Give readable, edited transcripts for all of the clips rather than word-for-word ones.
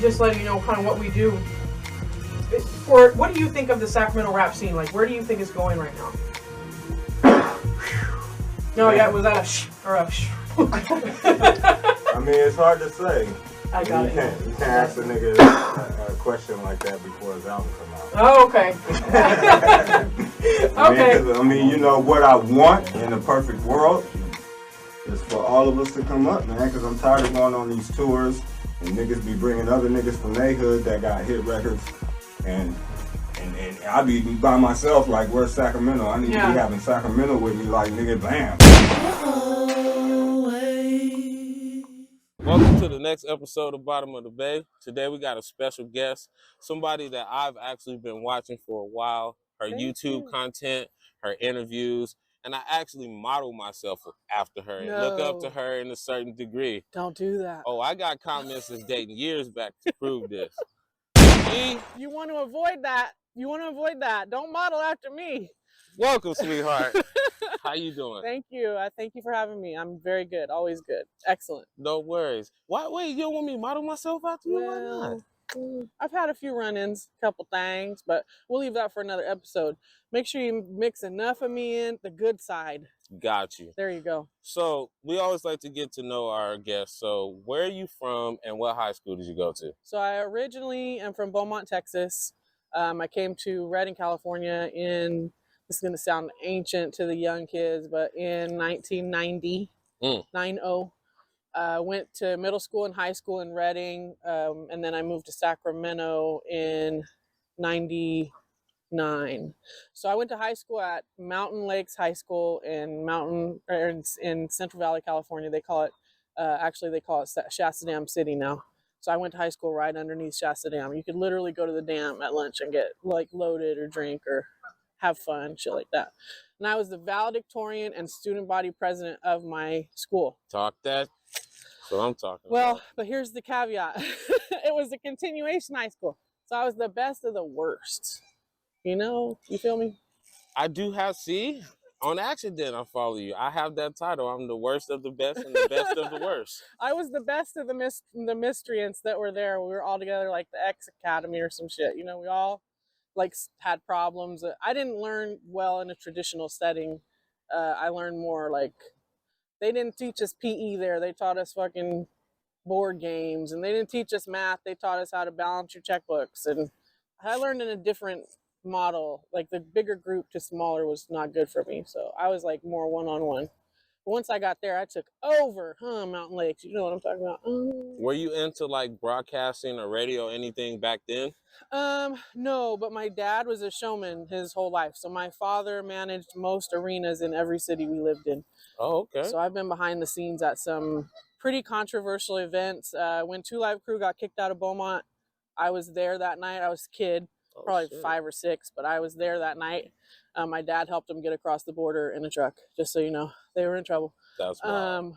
just letting you know kind of what we do. Or what do you think of the Sacramento rap scene? Like, where do you think it's going right now? No, yeah, was that a shh or a shh? I mean, it's hard to say. I got it. You can't ask a nigga a question like that before his album come out. Oh, okay. Okay. I mean, you know what I want in a perfect world is for all of us to come up, man. Because I'm tired of going on these tours and niggas be bringing other niggas from their hood that got hit records, and I be by myself like, where's Sacramento? I need to be having Sacramento with me, like, nigga, bam. Welcome to the next episode of Bottom of the Bay. Today we got a special guest, somebody that I've actually been watching for a while, her YouTube content, her interviews, and I actually model myself after her and look up to her in a certain degree. Don't do that. Oh, I got comments that's dating years back to prove this. McYee, you want to avoid that. Don't model after me. Welcome, sweetheart. How you doing? Thank you. Thank you for having me. I'm very good. Always good. Excellent. No worries. Wait, you don't want me to model myself after you? Why not? I've had a few run-ins, a couple things, but we'll leave that for another episode. Make sure you mix enough of me in the good side. Got you. There you go. So we always like to get to know our guests. So where are you from and what high school did you go to? So I originally am from Beaumont, Texas. I came to Redding, California in, this is going to sound ancient to the young kids, but in 1990, 90. Went to middle school and high school in Redding, and then I moved to Sacramento in 99. So I went to high school at Mountain Lakes High School in Central Valley, California. They call it Shasta Dam City now. So I went to high school right underneath Shasta Dam. You could literally go to the dam at lunch and get like loaded or drink or have fun, shit like that. And I was the valedictorian and student body president of my school. Talk that. So I'm talking about. Well, but here's the caveat. It was a continuation high school. So I was the best of the worst. You know, you feel me? I do have, on accident I follow you. I have that title. I'm the worst of the best and the best of the worst. I was the best of the miscreants that were there. We were all together like the X Academy or some shit. You know, we all like had problems. I didn't learn well in a traditional setting. I learned more like, they didn't teach us PE there. They taught us fucking board games, and they didn't teach us math. They taught us how to balance your checkbooks. And I learned in a different model. Like the bigger group to smaller was not good for me. So I was like more one-on-one. But once I got there, I took over, Mountain Lakes. You know what I'm talking about? Were you into like broadcasting or radio, anything back then? No, but my dad was a showman his whole life. So my father managed most arenas in every city we lived in. Oh, okay. So I've been behind the scenes at some pretty controversial events. When 2 Live Crew got kicked out of Beaumont, I was there that night. I was a kid, probably 5 or 6, but I was there that night. My dad helped them get across the border in a truck, just so you know. They were in trouble. That's wild.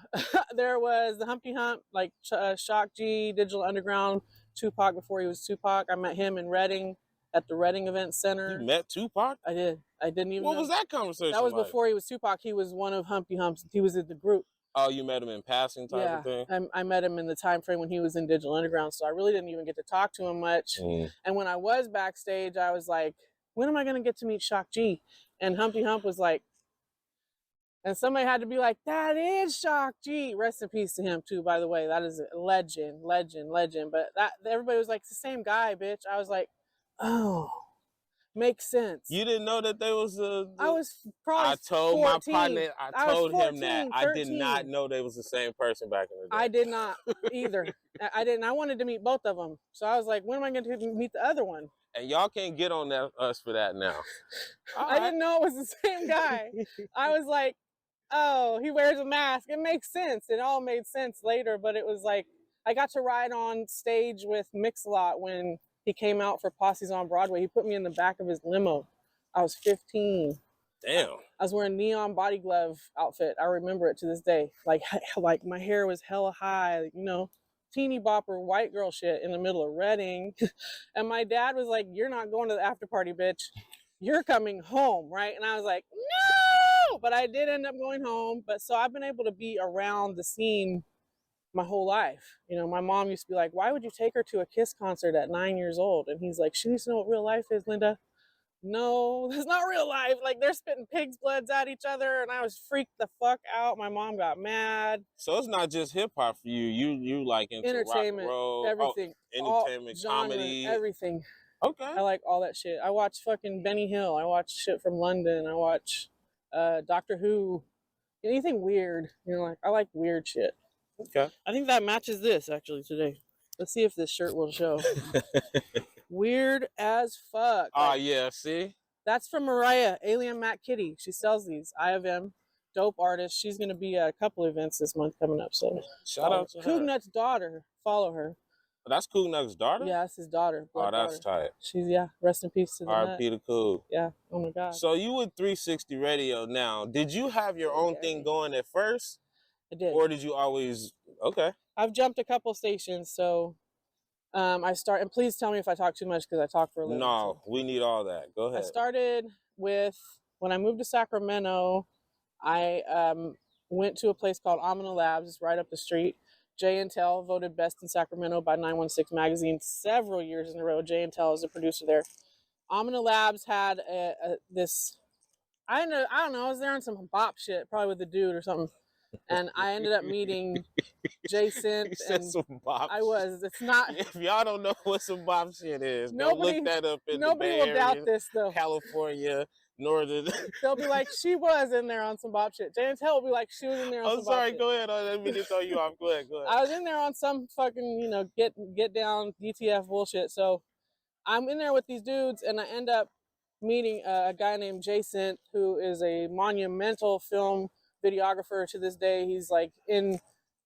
There was the Humpty Hump, like Shock G, Digital Underground, Tupac before he was Tupac. I met him in Redding at the Redding Event Center. You met Tupac? I did. I didn't even know. What was that conversation That was like? before he was Tupac. He was one of Humpty Hump's. He was in the group. Oh, you met him in passing type of thing? I met him in the time frame when he was in Digital Underground, so I really didn't even get to talk to him much. And when I was backstage, I was like, when am I going to get to meet Shock G? And Humpty Hump was like, and somebody had to be like, that is Shock G. Rest in peace to him, too, by the way. That is a legend. But everybody was like, it's the same guy, bitch. I was like, oh, makes sense. You didn't know that there was I was probably I told 14. my partner, I told 14, him that. 13. I did not know they was the same person back in the day. I did not either. I didn't. I wanted to meet both of them. So I was like, when am I going to meet the other one? And y'all can't get on us for that now. I didn't know it was the same guy. I was like, oh, he wears a mask. It makes sense. It all made sense later, but it was like, I got to ride on stage with Mix-a-Lot when he came out for Posse's on Broadway. He put me in the back of his limo. I was 15. Damn. I was wearing neon body glove outfit. I remember it to this day. Like my hair was hella high, you know, teeny bopper white girl shit in the middle of Redding. And my dad was like, you're not going to the after party, bitch. You're coming home, right? And I was like, no! But I did end up going home. But so I've been able to be around the scene my whole life. You know, my mom used to be like, why would you take her to a Kiss concert at 9 years old? And he's like, she needs to know what real life is, Linda. No, that's not real life. Like, they're spitting pig's bloods at each other, and I was freaked the fuck out. My mom got mad. So it's not just hip hop for you. You like into rock and Entertainment, roll, everything, all entertainment, genre, comedy, everything. Okay. I like all that shit. I watch fucking Benny Hill. I watch shit from London. I watch Doctor Who. Anything weird. You know, like, I like weird shit. Okay. I think that matches this actually today. Let's see if this shirt will show. Weird as fuck. Oh, yeah, see? That's from Mariah, Alien Matt Kitty. She sells these. I of M. Dope artist. She's going to be at a couple events this month coming up. So shout out to her. Cougnut's daughter. Follow her. Oh, that's Cougnut's daughter? Yeah, that's his daughter. Oh, that's tight. She's, rest in peace to the R.I.P. to Coug. Yeah, oh my God. So you with 360 Radio now. Did you have your own thing going at first? I did. Or did you always, okay. I've jumped a couple stations, so and please tell me if I talk too much because I talk for a living. No, we need all that. Go ahead. I started with, when I moved to Sacramento, I went to a place called Amina Labs. It's right up the street. Jay and Tell voted best in Sacramento by 916 magazine several years in a row. Jay and Tell is the producer there. Amina Labs had this, I don't know, I was there on some bop shit, probably with a dude or something. And I ended up meeting Jason. And some bop I was. It's not. If y'all don't know what some bop shit is, nobody, go look that up in nobody the Bay will Area, doubt this, though. California, Northern. They'll be like, she was in there on some bop shit. Jay and Tell will be like, she was in there on some bop shit. I'm sorry, go ahead. I didn't mean to throw you off. Go ahead. I was in there on some fucking, get down DTF bullshit. So I'm in there with these dudes, and I end up meeting a guy named Jason, who is a monumental film videographer to this day. He's like in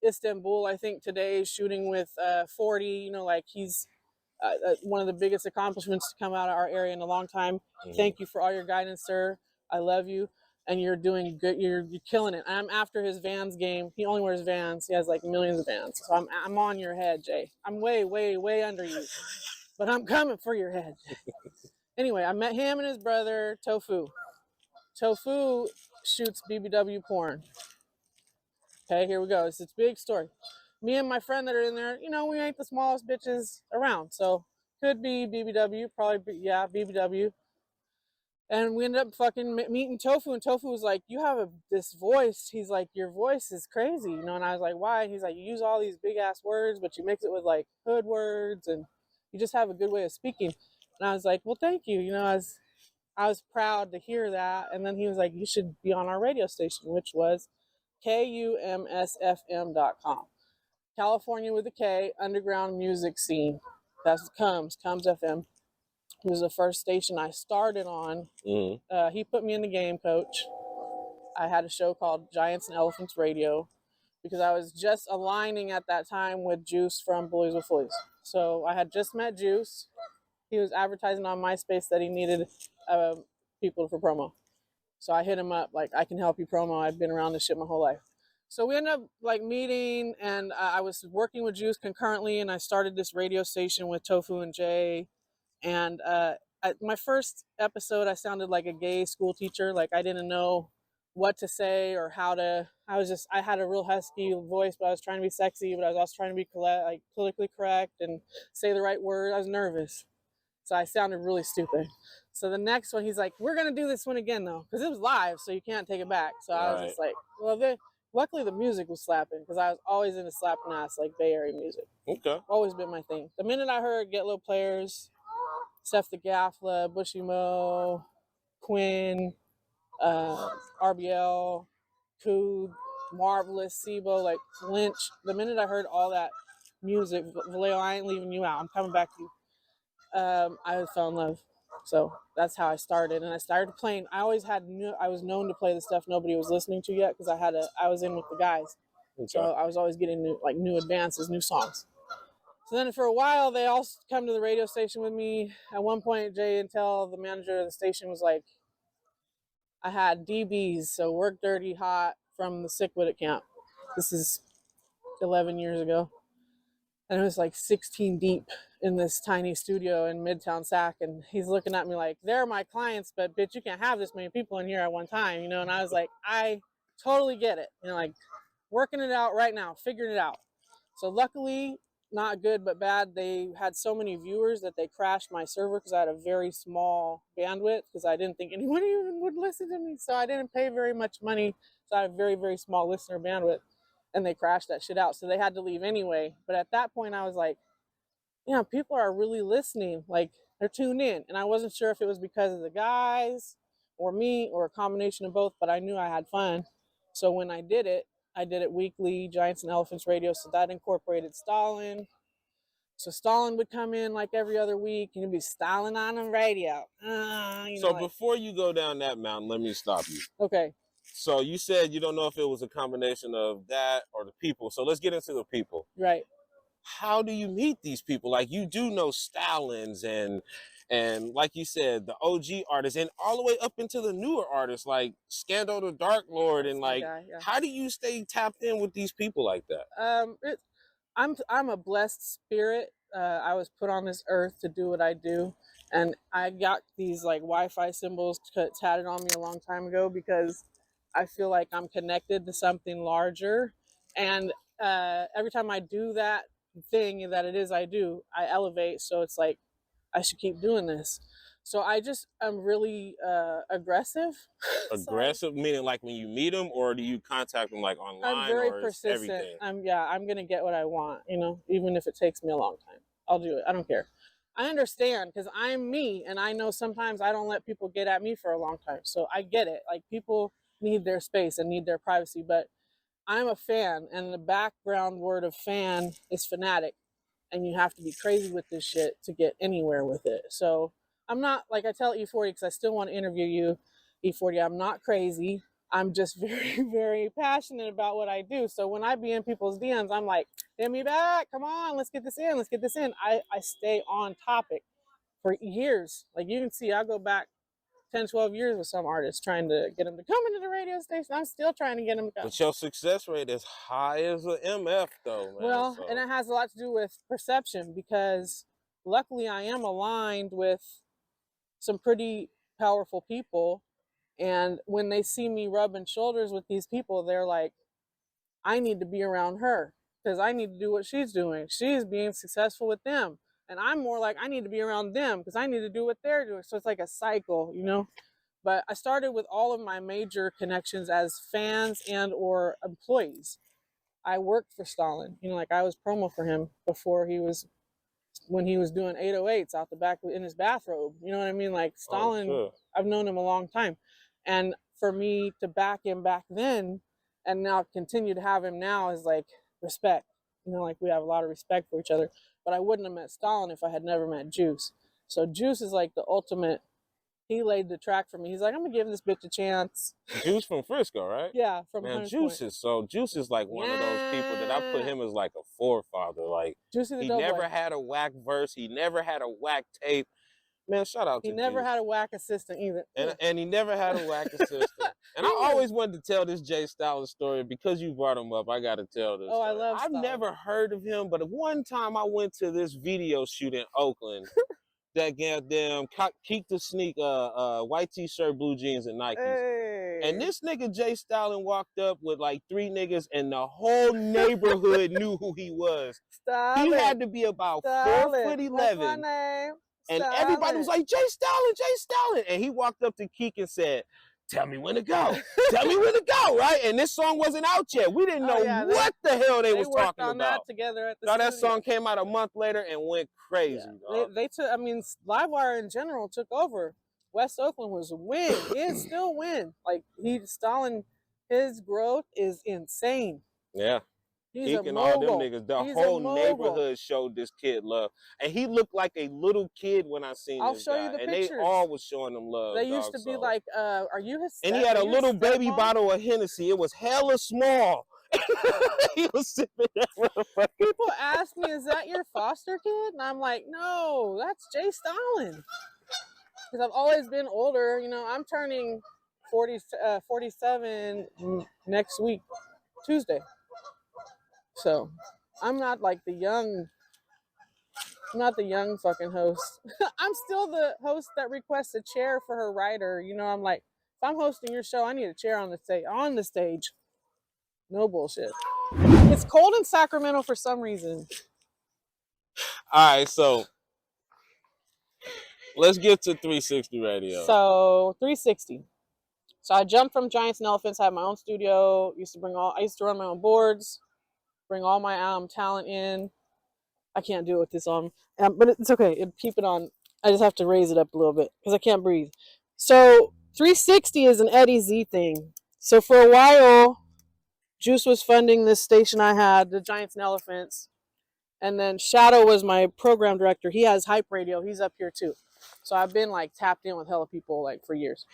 Istanbul, I think today, shooting with 40. He's one of the biggest accomplishments to come out of our area in a long time. Mm-hmm. Thank you for all your guidance, sir. I love you, and you're doing good. You're killing it. I'm after his Vans game. He only wears Vans. He has like millions of Vans. So I'm on your head, Jay. I'm way, way, way under you, but I'm coming for your head. Anyway, I met him and his brother Tofu. Tofu shoots BBW porn. Okay, here we go. It's a big story. Me and my friend that are in there, we ain't the smallest bitches around. So could be BBW, probably BBW. And we ended up fucking meeting Tofu, and Tofu was like, you have this voice. He's like, your voice is crazy, And I was like, why? And he's like, you use all these big ass words, but you mix it with like hood words, and you just have a good way of speaking. And I was like, well, thank you. I was proud to hear that. And then he was like, you should be on our radio station, which was KUMSFM.com. California with a K, underground music scene. That's Comes FM. It was the first station I started on. Mm-hmm. He put me in the game, coach. I had a show called Giants and Elephants Radio because I was just aligning at that time with Juice from Bullies with Fullies. So I had just met Juice. He was advertising on MySpace that he needed people for promo. So I hit him up, like, I can help you promo. I've been around this shit my whole life. So we ended up like meeting, and I was working with Juice concurrently, and I started this radio station with Tofu and Jay. And my first episode, I sounded like a gay school teacher. Like, I didn't know what to say or how to. I had a real husky voice, but I was trying to be sexy, but I was also trying to be like politically correct and say the right word. I was nervous. So I sounded really stupid. So the next one, he's like, we're going to do this one again, though, because it was live, so you can't take it back. So I was just like, well, luckily the music was slapping, because I was always into slapping ass, like Bay Area music. Okay. Always been my thing. The minute I heard Get Low Players, Seth the Gaffla, Bushy Mo, Quinn, RBL, Coog, Marvelous, Sibo, like Lynch, the minute I heard all that music, Vallejo, I ain't leaving you out. I'm coming back to you. I fell in love. So that's how I started, and I started playing. I always I was known to play the stuff nobody was listening to yet, because I was in with the guys. Okay. So I was always getting new advances, new songs. So then for a while, they all come to the radio station with me. At one point, Jay and Tell, the manager of the station, was like, I had DBs, so Work Dirty Hot from the Sick With It camp. This is 11 years ago. And it was like 16 deep in this tiny studio in Midtown Sac. And he's looking at me like, they're my clients, but bitch, you can't have this many people in here at one time, And I was like, I totally get it. Like, working it out right now, figuring it out. So luckily, not good but bad, they had so many viewers that they crashed my server because I had a very small bandwidth because I didn't think anyone even would listen to me. So I didn't pay very much money. So I had a very, very small listener bandwidth, and they crashed that shit out. So they had to leave anyway. But at that point, I was like, you know, people are really listening. Like, they're tuned in. And I wasn't sure if it was because of the guys or me or a combination of both, but I knew I had fun. So when I did it weekly, Giants and Elephants Radio. So that incorporated Stalin. So Stalin would come in like every other week, and he'd be Stalin on the radio. So before you go down that mountain, let me stop you. Okay. So you said you don't know if it was a combination of that or the people. So let's get into the people. Right. How do you meet these people? Like, you do know Stalins and like you said, the OG artists, and all the way up into the newer artists like Scandal the Dark Lord, and like, how do you stay tapped in with these people like that? I'm a blessed spirit. I was put on this earth to do what I do, and I got these like Wi-Fi symbols tatted on me a long time ago because I feel like I'm connected to something larger, and every time I do that thing that it is I do, I elevate. So it's like I should keep doing this. So I'm really aggressive. Aggressive meaning like when you meet them, or do you contact them like online? I'm very or persistent. Everything? I'm gonna get what I want, you know, even if it takes me a long time. I'll do it. I don't care. I understand because I'm me, and I know sometimes I don't let people get at me for a long time. So I get it. Like, people need their space and need their privacy, but I'm a fan, and the background word of fan is fanatic, and you have to be crazy with this shit to get anywhere with it. So I'm not, like I tell E40, because I still want to interview you, E40, I'm not crazy. I'm just very, very passionate about what I do. So when I be in people's DMs, I'm like, hit me back. Come on, let's get this in. Let's get this in. I stay on topic for years. Like, you can see, I go back 10, 12 years with some artists trying to get them to come into the radio station. I'm still trying to get them to come. But your success rate is high as an MF, though, man. Well, and it has a lot to do with perception, because luckily I am aligned with some pretty powerful people. And when they see me rubbing shoulders with these people, they're like, I need to be around her because I need to do what she's doing. She's being successful with them. And I'm more like, I need to be around them because I need to do what they're doing. So it's like a cycle, you know? But I started with all of my major connections as fans and or employees. I worked for Stalin, you know, like I was promo for him when he was doing 808s out the back in his bathrobe. You know what I mean? Like, Stalin, sure. I've known him a long time. And for me to back him back then and now continue to have him now is like respect. You know, like, we have a lot of respect for each other. But I wouldn't have met Stalin if I had never met Juice. So Juice is like the ultimate. He laid the track for me. He's like, I'm gonna give this bitch a chance. Juice from Frisco, right? Yeah, from Man, Juice Juice is like one of those people that I put him as like a forefather. Like, he never had a whack verse. He never had a whack tape. Man, shout out to He never Juice. had a whack assistant either. And he never had a whack assistant. And I always wanted to tell this Jay Stalin story because you brought him up. I got to tell this. Oh, story. I love I've Stalin. never heard of him, but one time I went to this video shoot in Oakland. That goddamn Keek the Sneak, white t-shirt, blue jeans, and Nikes. Hey. And this nigga Jay Stalin walked up with like 3 niggas, and the whole neighborhood knew who he was. He had to be about 4'11". What's my name? And everybody was like, Jay Stalin. And he walked up to Keek and said, tell me when to go. Tell me when to go, right? And this song wasn't out yet. We didn't know what the hell they was talking about. That together at the studio. That song came out a month later and went crazy. Yeah. They took, I mean, Livewire in general took over. West Oakland was a win. It's still win. Like, Stalin, his growth is insane. Yeah. He's and all them niggas, the whole neighborhood showed this kid love. And he looked like a little kid when I seen I'll this show guy. you the and pictures. They all was showing him love. They used to be like, are you his And he had a little baby bottle of Hennessy. It was hella small. He was sipping that motherfucker. People ask me, is that your foster kid? And I'm like, no, that's Jay Stalin. Because I've always been older. You know, I'm turning 47 next week, Tuesday. So I'm not like I'm not the young fucking host. I'm still the host that requests a chair for her writer. You know, I'm like, if I'm hosting your show, I need a chair on the stage. No bullshit. It's cold in Sacramento for some reason. All right, so let's get to 360 radio. So 360. So I jumped from Giants and Elephants. I had my own studio. I used to run my own boards, bring all my talent in. I can't do it with this on, but it's okay. Keep it on. I just have to raise it up a little bit because I can't breathe. So 360 is an Eddie Z thing. So for a while, Juice was funding this station I had, the Giants and Elephants. And then Shadow was my program director. He has Hype Radio. He's up here too. So I've been like tapped in with hella people like for years.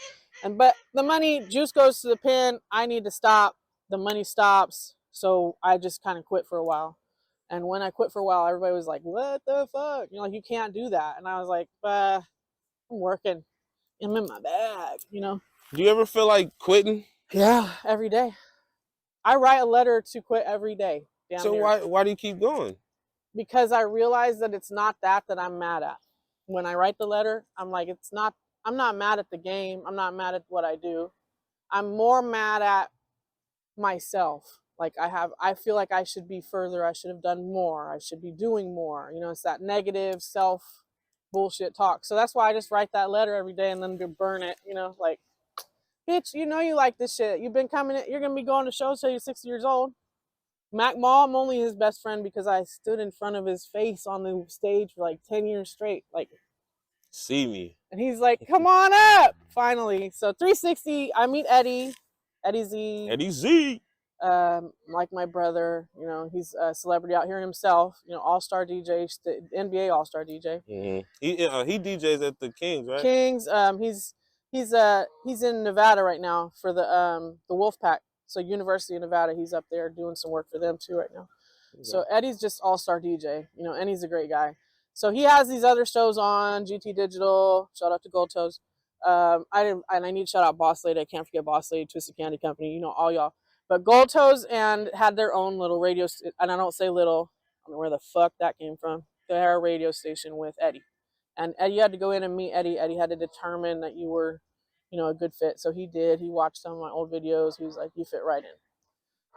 But the money, Juice goes to the pen. I need to stop. The money stops. So I just kind of quit for a while. And when I quit for a while, everybody was like, what the fuck? You know, like, you can't do that. And I was like, I'm working. I'm in my bag, you know? Do you ever feel like quitting? Yeah, every day. I write a letter to quit every day. So why do you keep going? Because I realize that it's not that I'm mad at. When I write the letter, I'm like, I'm not mad at the game. I'm not mad at what I do. I'm more mad at myself. Like I feel like I should be further. I should have done more. I should be doing more. You know, it's that negative self bullshit talk. So that's why I just write that letter every day and then burn it, you know, like, bitch, you know you like this shit. You've been coming in, you're going to be going to shows till you're 60 years old. McMaw, I'm only his best friend because I stood in front of his face on the stage for like 10 years straight. Like, see me. And he's like, come on up, finally. So 360, I meet Eddie Z. Eddie Z. Like my brother, you know, he's a celebrity out here himself, you know, all-star DJ, NBA all-star DJ. Mm-hmm. He DJs at the Kings, right? Kings. He's in Nevada right now for the Wolfpack. So University of Nevada, he's up there doing some work for them too right now. Okay. So Eddie's just all-star DJ, you know, and he's a great guy. So he has these other shows on GT Digital. Shout out to Gold Toes. I need to shout out Boss Lady. I can't forget Boss Lady, Twisted Candy Company. You know, all y'all. But Gold Toes and had their own little radio, and I don't say little. I don't know where the fuck that came from. They had a radio station with Eddie, and Eddie had to go in and meet Eddie. Eddie had to determine that you were, you know, a good fit. So he did. He watched some of my old videos. He was like, "You fit right in."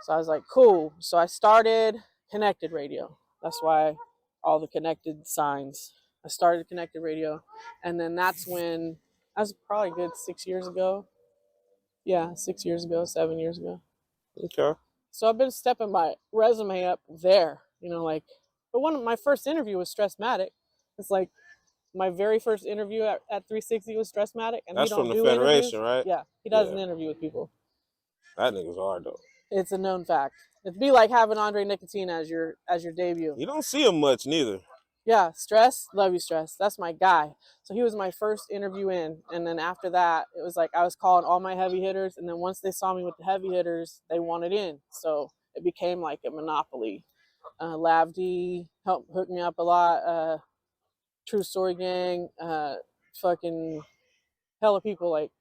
So I was like, "Cool." So I started Connected Radio. That's why all the connected signs. I started Connected Radio, and then that's when, that was probably a good 6 years ago. Yeah, 6 years ago, 7 years ago. Okay. So I've been stepping my resume up there, you know, like, but my first interview was Stressmatic. It's like my very first interview at 360 was Stressmatic, and that's he don't from the do Federation, interviews. right? Yeah, he does an interview with people. That nigga's hard though. It's a known fact. It'd be like having Andre Nicotine as your debut. You don't see him much neither. Yeah, Stress, love you, Stress. That's my guy. So he was my first interview in, and then after that, it was like I was calling all my heavy hitters, and then once they saw me with the heavy hitters, they wanted in. So it became like a monopoly. Lav D helped hook me up a lot. True Story Gang, fucking hella people like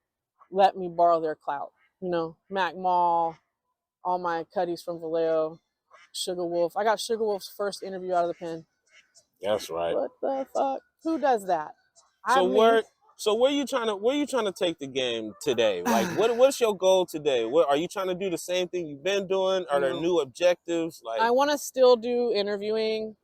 let me borrow their clout. You know, Mac Mall, all my cutties from Vallejo, Sugar Wolf. I got Sugar Wolf's first interview out of the pen. That's right. What the fuck? Who does that? So where you trying to take the game today? Like what's your goal today? What are you trying to do? The same thing you've been doing? Are there new objectives? Like I want to still do interviewing.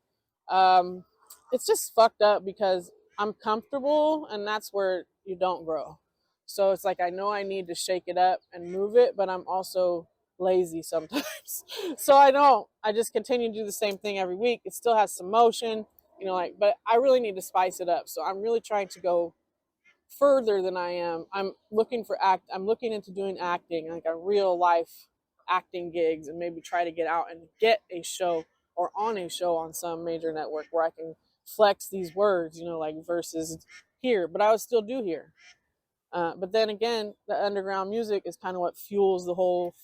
It's just fucked up because I'm comfortable, and that's where you don't grow. So it's like I know I need to shake it up and move it, but I'm also lazy sometimes. So I just continue to do the same thing every week. It still has some motion. You know, like, but I really need to spice it up. So I'm really trying to go further than I am. I'm looking into doing acting, like a real life acting gigs, and maybe try to get out and get a show or on a show on some major network where I can flex these words, you know, like versus here, but I would still do here. But then again, the underground music is kind of what fuels the whole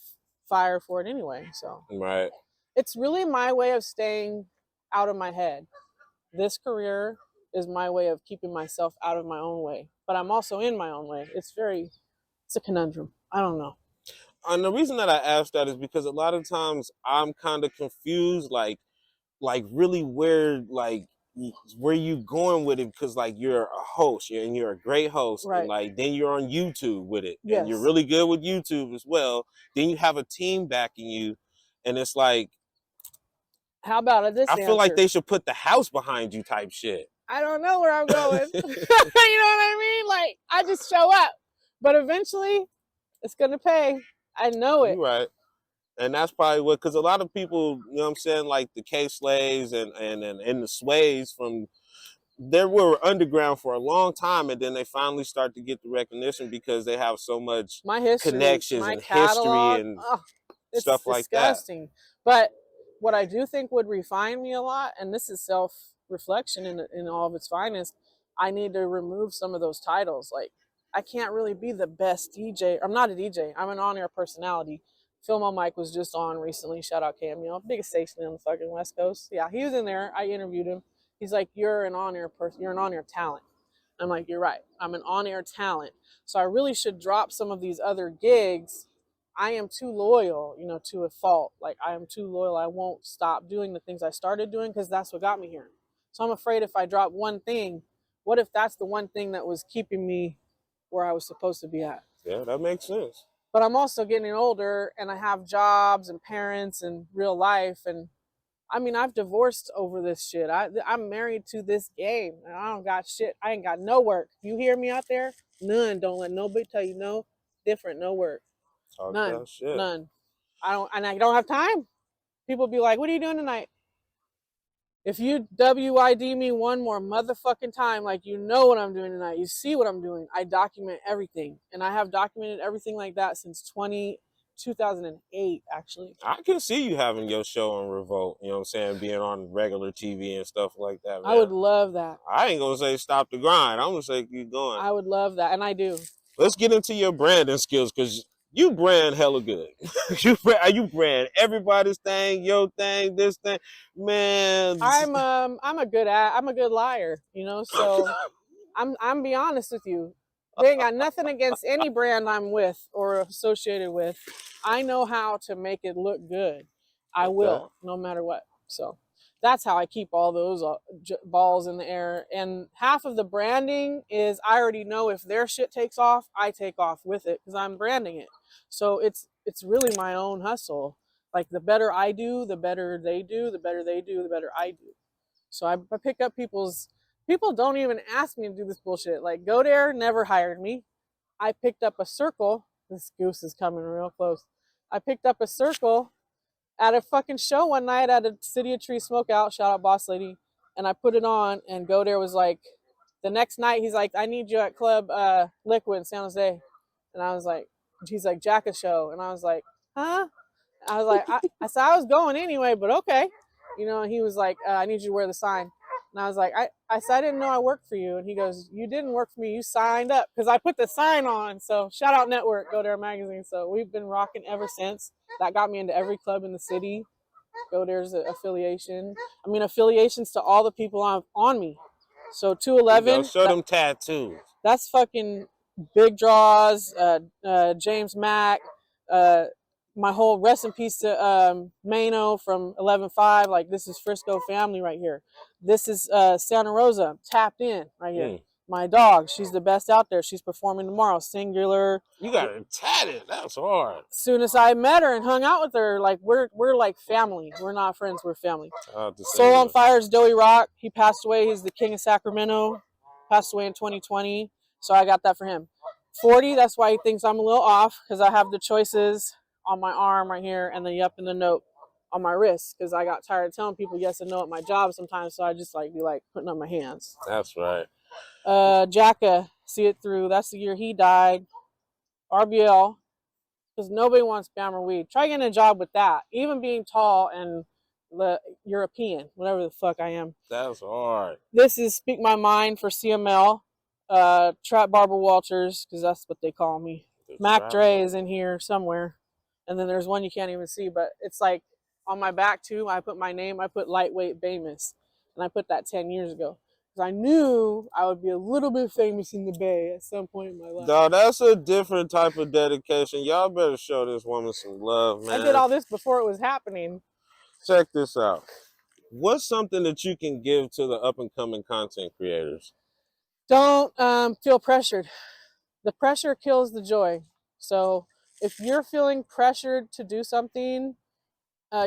fire for it anyway. So right. It's really my way of staying out of my head. This career is my way of keeping myself out of my own way, but I'm also in my own way. It's a conundrum. I don't know. And the reason that I asked that is because a lot of times I'm kind of confused, like really where you going with it, because like you're a host and you're a great host, right? And like then you're on YouTube with it, yes. And you're really good with YouTube as well. Then you have a team backing you, and it's like How about this I feel like answer? they should put the house behind you type shit. I don't know where I'm going. You know what I mean? Like, I just show up. But eventually, it's going to pay. I know it. You're right. And that's probably what, because a lot of people, you know what I'm saying, like the K-Slaves and the Sways from, they were underground for a long time, and then they finally start to get the recognition because they have so much My history, connections my and catalog, history and it's stuff like that. disgusting. But what I do think would refine me a lot, and this is self-reflection in all of its finest, I need to remove some of those titles. Like, I can't really be the best DJ. I'm not a DJ. I'm an on-air personality. Phil My Mike was just on recently. Shout out Cameo, biggest station on the fucking West Coast. Yeah, he was in there. I interviewed him. He's like, "You're an on-air person. You're an on-air talent." I'm like, "You're right. I'm an on-air talent. So I really should drop some of these other gigs. I am too loyal, you know, to a fault. Like, I am too loyal. I won't stop doing the things I started doing because that's what got me here. So I'm afraid if I drop one thing, what if that's the one thing that was keeping me where I was supposed to be at?" Yeah, that makes sense. But I'm also getting older and I have jobs and parents and real life. And I mean, I've divorced over this shit. I'm married to this game. And I don't got shit. I ain't got no work. You hear me out there? None. Don't let nobody tell you no different, no work. Talk None. that shit. None. I don't have time. People be like, "What are you doing tonight?" If you WID me one more motherfucking time, like, you know what I'm doing tonight. You see what I'm doing. I document everything. And I have documented everything like that since 2008, actually. I can see you having your show on Revolt, you know what I'm saying, being on regular TV and stuff like that, man. I would love that. I ain't gonna say stop the grind. I'm gonna say keep going. I would love that, and I do. Let's get into your branding skills, because you brand hella good. you brand everybody's thing, your thing, this thing, man. I'm a good liar, you know. So I'm be honest with you. They ain't got nothing against any brand I'm with or associated with. I know how to make it look good. I will, no matter what. So that's how I keep all those balls in the air. And half of the branding is I already know if their shit takes off, I take off with it because I'm branding it. So it's really my own hustle. Like, the better I do, the better they do, the better they do, the better I do. So I pick up people don't even ask me to do this bullshit. Like, GoDare never hired me. I picked up a circle. This goose is coming real close. I picked up a circle at a fucking show one night at a City of Tree Smokeout. Shout out Boss Lady. And I put it on, and GoDare was like, the next night, he's like, "I need you at Club Liquid in San Jose." And I was like, he's like, "Jack a show." And I was like, "Huh?" I was like, I said I was going anyway, but okay. You know, and he was like, "I need you to wear the sign." And I was like, I said, "I didn't know I worked for you." And he goes, "You didn't work for me. You signed up." Because I put the sign on. So shout out Network, GoDare Magazine. So we've been rocking ever since. That got me into every club in the city. GoDare's affiliation. I mean, affiliations to all the people on me. So 211. Show them tattoos. That's fucking Big Draws, James Mack, my whole rest in peace to Mano from 11.5. Like, this is Frisco family right here. This is Santa Rosa, tapped in right here. My dog, she's the best out there. She's performing tomorrow. Singular. You got her tatted. That's hard. As soon as I met her and hung out with her, like, we're like family. We're not friends. We're family. Soul on Fire's Doey Rock. He passed away. He's the king of Sacramento. Passed away in 2020. So I got that for him. 40, that's why he thinks I'm a little off, because I have the choices on my arm right here and the up and the nope on my wrist, because I got tired of telling people yes and no at my job sometimes. So I just like be like putting up my hands. That's right. Jacka, See It Through. That's the year he died. RBL, because nobody wants spammer weed. Try getting a job with that. Even being tall and European, whatever the fuck I am. That's hard. This is Speak My Mind for CML. Trap Barbara Walters, because that's what they call me. Mac Dre is in here somewhere. And then there's one you can't even see, but it's like on my back too. I put my name, I put Lightweight Bamus. And I put that 10 years ago. Because I knew I would be a little bit famous in the Bay at some point in my life. No, that's a different type of dedication. Y'all better show this woman some love, man. I did all this before it was happening. Check this out. What's something that you can give to the up-and-coming content creators? Don't feel pressured. The pressure kills the joy. So if you're feeling pressured to do something,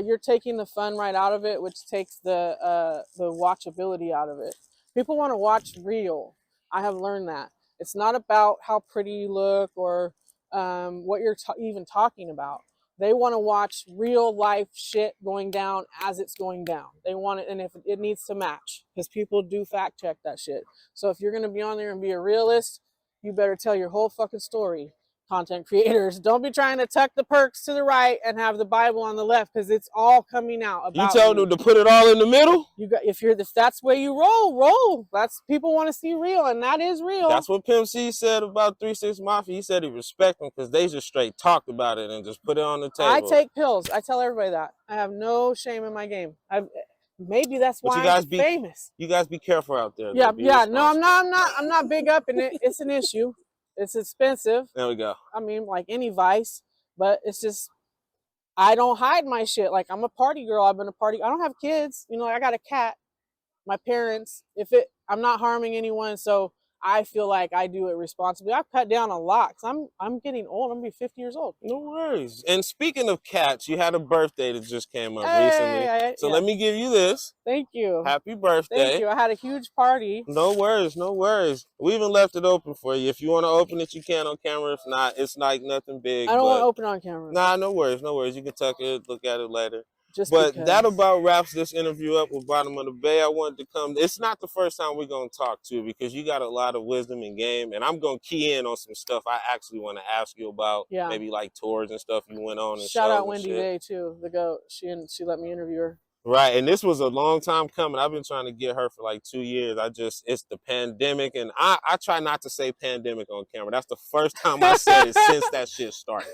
you're taking the fun right out of it, which takes the watchability out of it. People want to watch real. I have learned that it's not about how pretty you look or what you're even talking about. They want to watch real life shit going down as it's going down. They want it, and if it needs to match, because people do fact check that shit. So if you're gonna be on there and be a realist, you better tell your whole fucking story. Content creators, don't be trying to tuck the perks to the right and have the Bible on the left, because it's all coming out about You told them to put it all in the middle? You got, if that's the way you roll. That's, people want to see real, and that is real. That's what Pimp C said about 3 6 Mafia. He said he respect them because they just straight talked about it and just put it on the table. I take pills. I tell everybody that. I have no shame in my game. Maybe that's why I'm famous. You guys be careful out there. Yeah, yeah. No, I'm not big up in it. It's an issue. It's expensive. There we go. I mean, like any vice, but it's just, I don't hide my shit. Like, I'm a party girl. I've been a party. I don't have kids. You know, I got a cat. My parents, I'm not harming anyone, so I feel like I do it responsibly. I've cut down a lot because I'm getting old. I'm gonna be 50 years old. No worries. And speaking of cats, you had a birthday that just came up recently. So let me give you this. Thank you. Happy birthday. Thank you. I had a huge party. No worries, no worries. We even left it open for you. If you want to open it, you can on camera. If not, it's like nothing big. I don't want to open on camera. Nah, no worries, no worries. You can tuck it, look at it later. But that about wraps this interview up with Bottom of the Bay. I wanted to come. It's not the first time we're going to talk to, because you got a lot of wisdom and game, and I'm going to key in on some stuff I actually want to ask you about. Yeah. Maybe like tours and stuff you went on. And shout out Wendy Day too, the goat. She let me interview her. Right, and this was a long time coming. I've been trying to get her for like 2 years. It's the pandemic, and I try not to say pandemic on camera. That's the first time I said it since that shit started.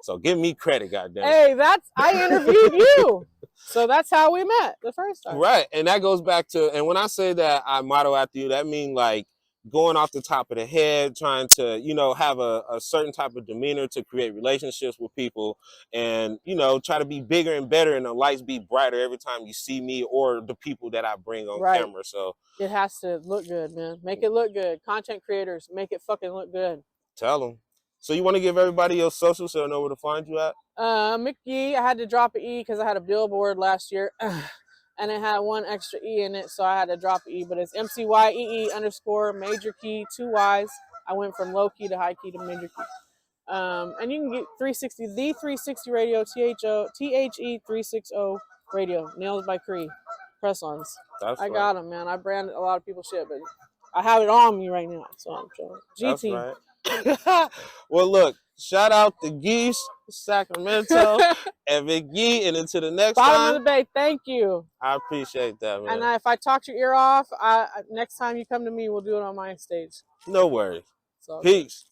So give me credit, goddamn. Hey, I interviewed you. So that's how we met the first time. Right, and that goes back to, and when I say that I model after you, that means like going off the top of the head, trying to, you know, have a certain type of demeanor to create relationships with people, and, you know, try to be bigger and better, and the lights be brighter every time you see me or the people that I bring on camera. So it has to look good, man. Make it look good. Content creators, make it fucking look good. Tell them. So you want to give everybody your social so they know where to find you at? McYee. I had to drop an E because I had a billboard last year. And it had one extra E in it, so I had to drop an E. But it's MCYEE_ major key, 2 Y's. I went from low key to high key to major key. And you can get 360, the 360 radio, THE 360 radio, nails by Cree, press-ons. I got them, man. I branded a lot of people's shit, but I have it on me right now, so I'm showing. GT. That's right. Well, look, shout out to Geese, Sacramento, and McYee, and until the next time. Bottom of the Bay, thank you. I appreciate that, man. And if I talk your ear off, next time you come to me, we'll do it on my stage. No worries. So, peace.